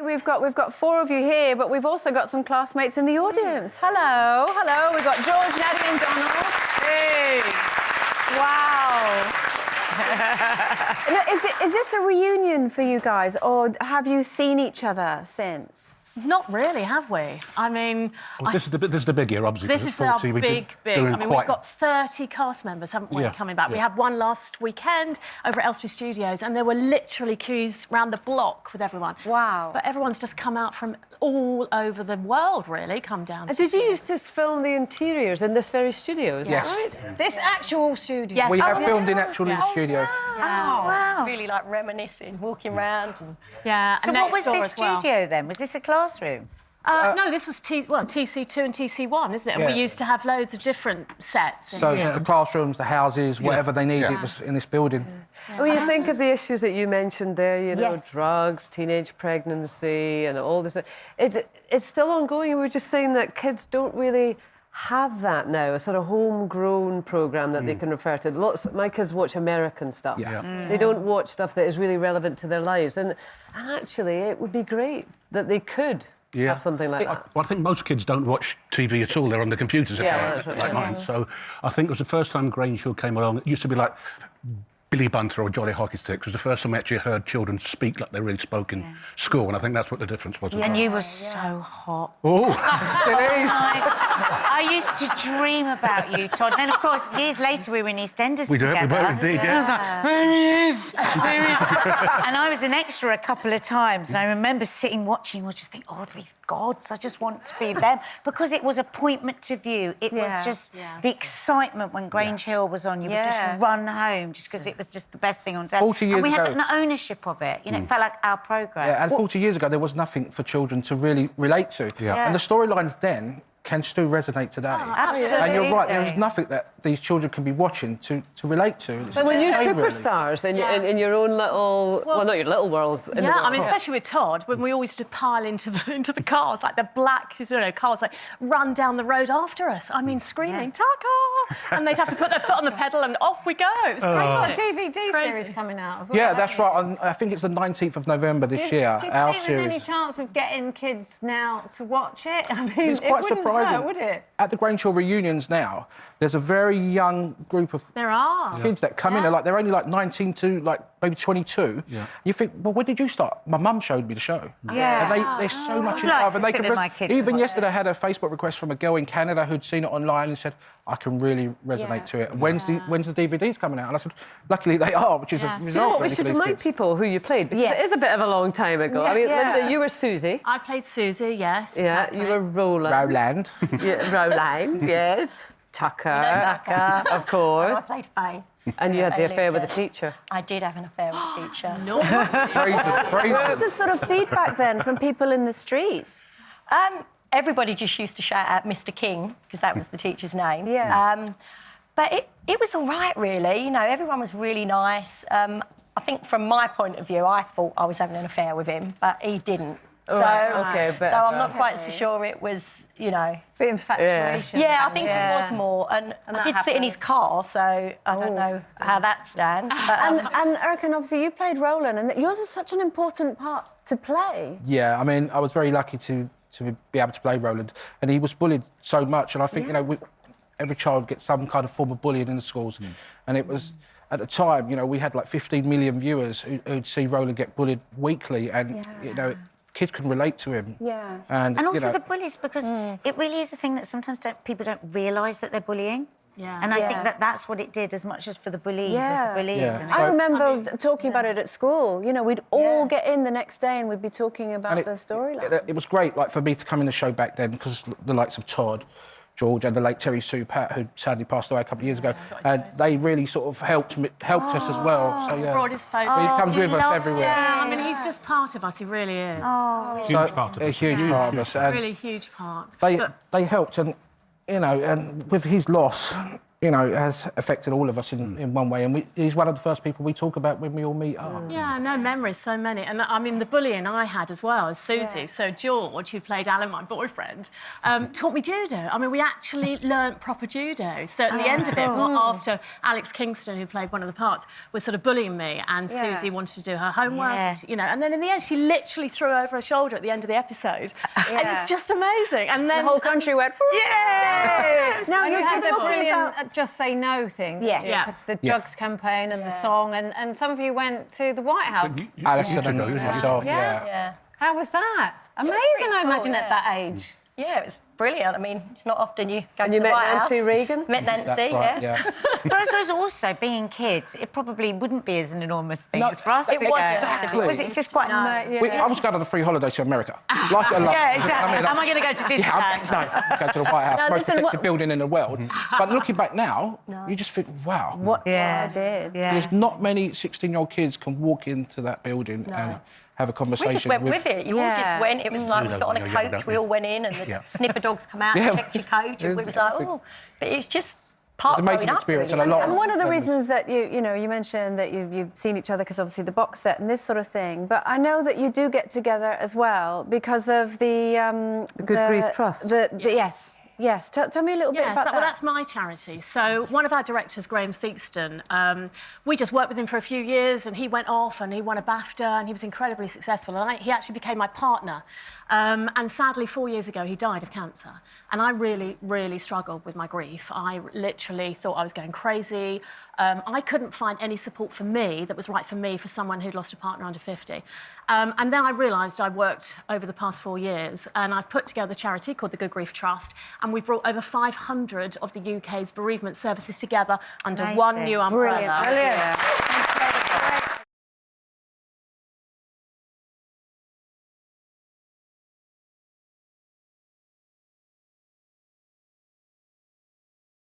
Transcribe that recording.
We've got 4 of you here, but we've also got some classmates in the audience. Hello, hello. We've got George, Nadia and Donald. Hey! Wow. Is this a reunion for you guys, or have you seen each other since? Not really, have we? I mean... Well, this is the big year, obviously. This is our big. I mean, we've got 30 cast members, haven't we, coming back. Yeah. We had one last weekend over at Elstree Studios, and there were literally queues round the block with everyone. Wow. But everyone's just come out from all over the world, really, come down. Did you used to film the interiors in this very studio, is that right? Yeah. This actual studio? Yes. We have filmed in actually the studio. Wow. Wow. It's really like reminiscing, walking around. Yeah. So what was this studio then? Was this a classroom? No, this was TC2 and TC1, isn't it? And we used to have loads of different sets. So the classrooms, the houses, whatever they needed, it was in this building. When you think of the issues that you mentioned there, you know, Yes. drugs, teenage pregnancy and all this, it's still ongoing. We were just saying that kids don't really have that now, a sort of homegrown programme that they can refer to. My kids watch American stuff. They don't watch stuff that is really relevant to their lives. And actually, it would be great that they could have something like that. Well, I think most kids don't watch TV at all. They're on the computers like mine. So I think it was the first time Grange Hill came along. It used to be like Billy Bunter or Jolly Hockey Sticks. It was the first time I actually heard children speak like they really spoke in school, and I think that's what the difference was. And you were so hot. Oh, I used to dream about you, Todd. Then, of course, years later, we were in EastEnders together. We were indeed, I was like, there he is, there he is. And I was an extra a couple of times, and I remember sitting watching, just think, oh, these gods, I just want to be them. Because it was appointment to view. It was just the excitement when Grange Hill was on. You would just run home just because it was just the best thing on television. 40 years and we had ago. an ownership of it. You know, it felt like our programme. Yeah, and 40 years ago, there was nothing for children to really relate to. And the storylines then can still resonate today. Absolutely. And you're right, there is nothing that these children can be watching to relate to. But when you're superstars in your own little, well, not your little worlds. I mean, especially with Todd, when we always used to pile into the cars, like the black, cars, like run down the road after us. I mean, screaming, Tucker! And they'd have to put their foot on the pedal and off we go. It was crazy. Got a DVD series coming out as well. Yeah, that's right. I think it's the 19th of November this year. Do you our think series. there's any chance of getting kids now to watch it? I mean, It's quite surprising. Would it? At the Grange Hill reunions now, there's a very young group of kids that come in. They're only like 19 to like maybe 22. Yeah. You think, well, when did you start? My mum showed me the show. Yeah. And they're so much in love. And they can even yesterday I had a Facebook request from a girl in Canada who'd seen it online and said, I can really resonate to it. When's the DVDs coming out? And I said, luckily they are, which is a result. So we should remind people who you played, because it is a bit of a long time ago. I mean, Linda, you were Susie. I played Susie, yes. Yeah, exactly. you were Roland. Rowland. Roland, yes. Tucker, of course. I played Faye. And you had the affair with the teacher. I did have an affair with the teacher. What was the sort of feedback then from people in the street? Everybody just used to shout out Mr. King, because that was the teacher's name. Yeah. But it was all right, really. You know, everyone was really nice. I think from my point of view, I thought I was having an affair with him, but he didn't. So I'm not quite so sure it was, you know... Bit infatuation. Yeah, I think it was more. And I did sit in his car, so I don't know how that stands. But, and Erkan, obviously, you played Roland, and yours was such an important part to play. Yeah, I mean, I was very lucky to be able to play Roland. And he was bullied so much. And I think, you know, every child gets some kind of form of bullying in the schools. And it was... At the time, you know, we had like 15 million viewers who'd see Roland get bullied weekly. And, you know... Kids can relate to him. Yeah. And also the bullies, because it really is the thing that sometimes people don't realise that they're bullying. Yeah. And I think that's what it did, as much as for the bullies as the bullied. Yeah. I remember talking about it at school. You know, we'd all get in the next day and we'd be talking about the storyline. It was great, like, for me to come in the show back then, because the likes of Todd, George and the late Terry Sue Pat, who sadly passed away a couple of years ago, and they really sort of helped us as well. So, Brought his photos. He comes with us everywhere. Yeah, I mean, he's just part of us, he really is. Huge part of us. A huge part of us. And really huge part. they helped, and, you know, and with his loss, you know, has affected all of us in one way. And he's one of the first people we talk about when we all meet up. Yeah, no memories, so many. And I mean, the bullying I had as well as Susie. Yeah. So George, who played Alan, my boyfriend, taught me judo. I mean, we actually learnt proper judo. So at the end of it, after Alex Kingston, who played one of the parts, was sort of bullying me, and Susie wanted to do her homework, you know, and then in the end, she literally threw over her shoulder at the end of the episode. And it's just amazing. And then the whole country went, yes! Now you had the brilliant Just Say No thing. Yes. The drugs campaign and the song, and some of you went to the White House. Alison and myself, How was that? Amazing, I imagine, at that age. Yeah, it was brilliant. I mean, it's not often you go And to you the met White Nancy House. Reagan? Met Nancy, That's right, yeah. But I suppose also, being kids, it probably wouldn't be as an enormous thing No, as for us it to go. wasn't. Exactly. Was it just quite... I was going on a free holiday to America. Like it a lot. Yeah, exactly. I mean, Am I going to go to Disneyland? No, go to the White House, most protected building in the world. But looking back now, you just think, wow. What I did. There's not many 16-year-old kids can walk into that building and have a conversation. We just went with it. You all just went. It was like we got on a coach, we all went in, and the sniffer dogs come out and checked your coach, and we was like, oh. But it's just part of growing up, experience, really. and a lot. And one of the reasons that you mentioned that you've seen each other because obviously the box set and this sort of thing, but I know that you do get together as well because of the Good Grief Trust. Yes. Tell me a little bit about that. Well, that's my charity. So one of our directors, Graham Theakston, we just worked with him for a few years, and he went off and he won a BAFTA, and he was incredibly successful. And he actually became my partner. And sadly, 4 years ago, he died of cancer. And I really, really struggled with my grief. I literally thought I was going crazy. I couldn't find any support for me that was right for me, for someone who'd lost a partner under 50. And then I realised I worked over the past 4 years, and I've put together a charity called the Good Grief Trust, and we've brought over 500 of the UK's bereavement services together under one new umbrella. Brilliant.